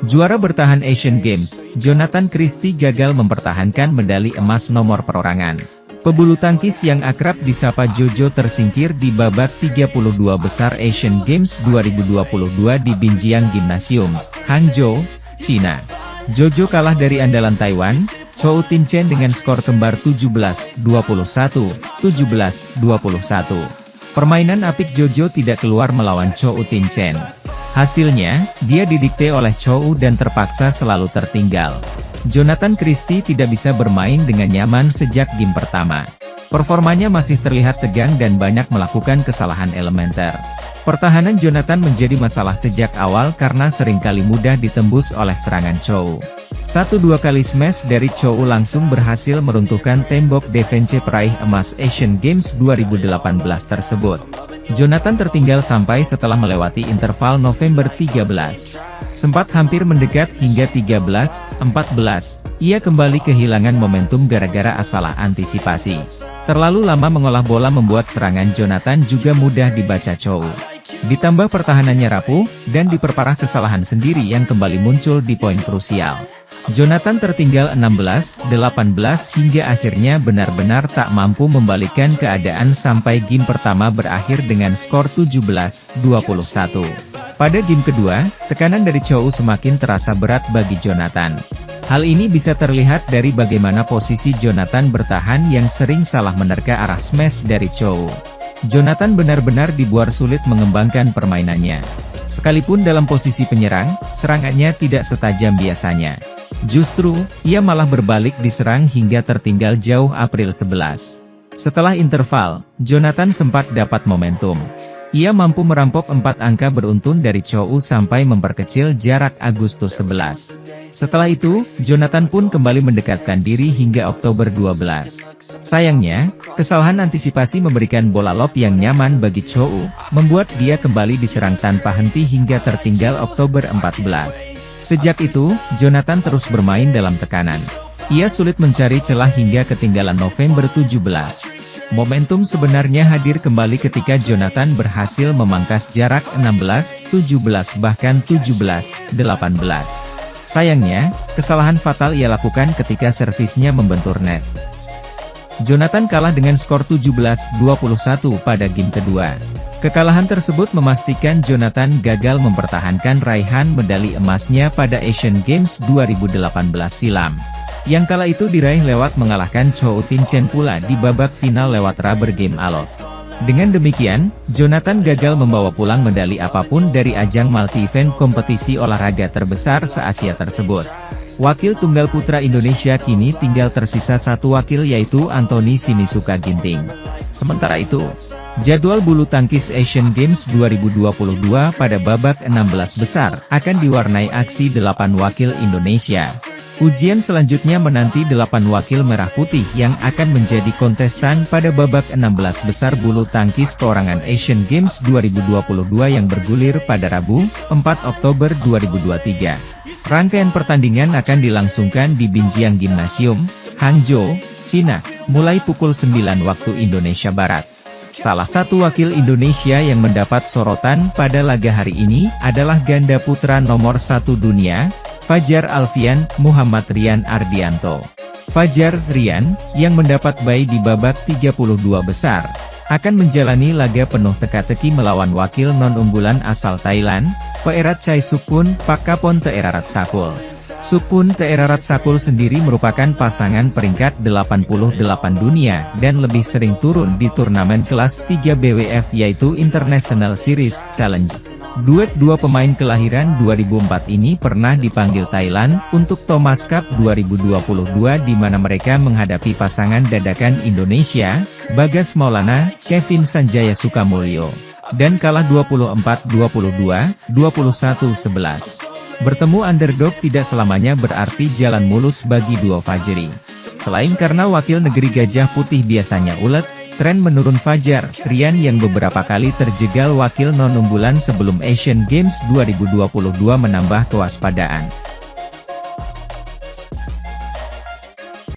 Juara bertahan Asian Games, Jonathan Christie gagal mempertahankan medali emas nomor perorangan. Pebulu tangkis yang akrab disapa Jojo tersingkir di babak 32 besar Asian Games 2022 di Binjiang Gymnasium, Hangzhou, China. Jojo kalah dari andalan Taiwan, Chou Tin-chen dengan skor kembar 17-21, 17-21. Permainan apik Jojo tidak keluar melawan Chou Tin-chen. Hasilnya, dia didikte oleh Chou dan terpaksa selalu tertinggal. Jonathan Christie tidak bisa bermain dengan nyaman sejak game pertama. Performanya masih terlihat tegang dan banyak melakukan kesalahan elementer. Pertahanan Jonathan menjadi masalah sejak awal karena seringkali mudah ditembus oleh serangan Chou. 1-2 kali smash dari Chou langsung berhasil meruntuhkan tembok defense peraih emas Asian Games 2018 tersebut. Jonathan tertinggal sampai setelah melewati interval November 13. Sempat hampir mendekat hingga 13-14, ia kembali kehilangan momentum gara-gara salah antisipasi. Terlalu lama mengolah bola membuat serangan Jonathan juga mudah dibaca Chou. Ditambah pertahanannya rapuh, dan diperparah kesalahan sendiri yang kembali muncul di poin krusial. Jonathan tertinggal 16-18 hingga akhirnya benar-benar tak mampu membalikkan keadaan sampai game pertama berakhir dengan skor 17-21. Pada game kedua, tekanan dari Chou semakin terasa berat bagi Jonathan. Hal ini bisa terlihat dari bagaimana posisi Jonathan bertahan yang sering salah menerka arah smash dari Chou. Jonathan benar-benar dibuat sulit mengembangkan permainannya. Sekalipun dalam posisi penyerang, serangannya tidak setajam biasanya. Justru, ia malah berbalik diserang hingga tertinggal jauh April 11. Setelah interval, Jonathan sempat dapat momentum. Ia mampu merampok 4 angka beruntun dari Chou sampai memperkecil jarak Agustus 11. Setelah itu, Jonathan pun kembali mendekatkan diri hingga Oktober 12. Sayangnya, kesalahan antisipasi memberikan bola lob yang nyaman bagi Chou, membuat dia kembali diserang tanpa henti hingga tertinggal Oktober 14. Sejak itu, Jonathan terus bermain dalam tekanan. Ia sulit mencari celah hingga ketinggalan November 17. Momentum sebenarnya hadir kembali ketika Jonathan berhasil memangkas jarak 16-17 bahkan 17-18. Sayangnya, kesalahan fatal ia lakukan ketika servisnya membentur net. Jonathan kalah dengan skor 17-21 pada game kedua. Kekalahan tersebut memastikan Jonathan gagal mempertahankan raihan medali emasnya pada Asian Games 2018 silam. Yang kala itu diraih lewat mengalahkan Chou Tin-chen pula di babak final lewat rubber game alot. Dengan demikian, Jonathan gagal membawa pulang medali apapun dari ajang multi-event kompetisi olahraga terbesar se-Asia tersebut. Wakil tunggal putra Indonesia kini tinggal tersisa satu wakil yaitu Anthony Sinisuka Ginting. Sementara itu, jadwal bulu tangkis Asian Games 2022 pada babak 16 besar akan diwarnai aksi 8 wakil Indonesia. Ujian selanjutnya menanti 8 wakil merah putih yang akan menjadi kontestan pada babak 16 besar bulu tangkis perorangan Asian Games 2022 yang bergulir pada Rabu, 4 Oktober 2023. Rangkaian pertandingan akan dilangsungkan di Binjiang Gymnasium, Hangzhou, China, mulai pukul 9 waktu Indonesia Barat. Salah satu wakil Indonesia yang mendapat sorotan pada laga hari ini adalah ganda putra nomor 1 dunia, Fajar Alfian Muhammad Rian Ardianto. Fajar Rian, yang mendapat bye di babak 32 besar, akan menjalani laga penuh teka-teki melawan wakil non-unggulan asal Thailand, Peerat Chai Sukun Pakapon Teerarat Sakul. Sukun Teerarat Sakul sendiri merupakan pasangan peringkat 88 dunia dan lebih sering turun di turnamen kelas 3 BWF yaitu International Series Challenge. Duet dua pemain kelahiran 2004 ini pernah dipanggil Thailand untuk Thomas Cup 2022 di mana mereka menghadapi pasangan dadakan Indonesia, Bagas Maulana, Kevin Sanjaya Sukamulyo, dan kalah 24-22, 21-11. Bertemu underdog tidak selamanya berarti jalan mulus bagi duo Fajri. Selain karena wakil negeri Gajah Putih biasanya ulet, tren menurun Fajar Rian yang beberapa kali terjegal wakil non-unggulan sebelum Asian Games 2022 menambah kewaspadaan.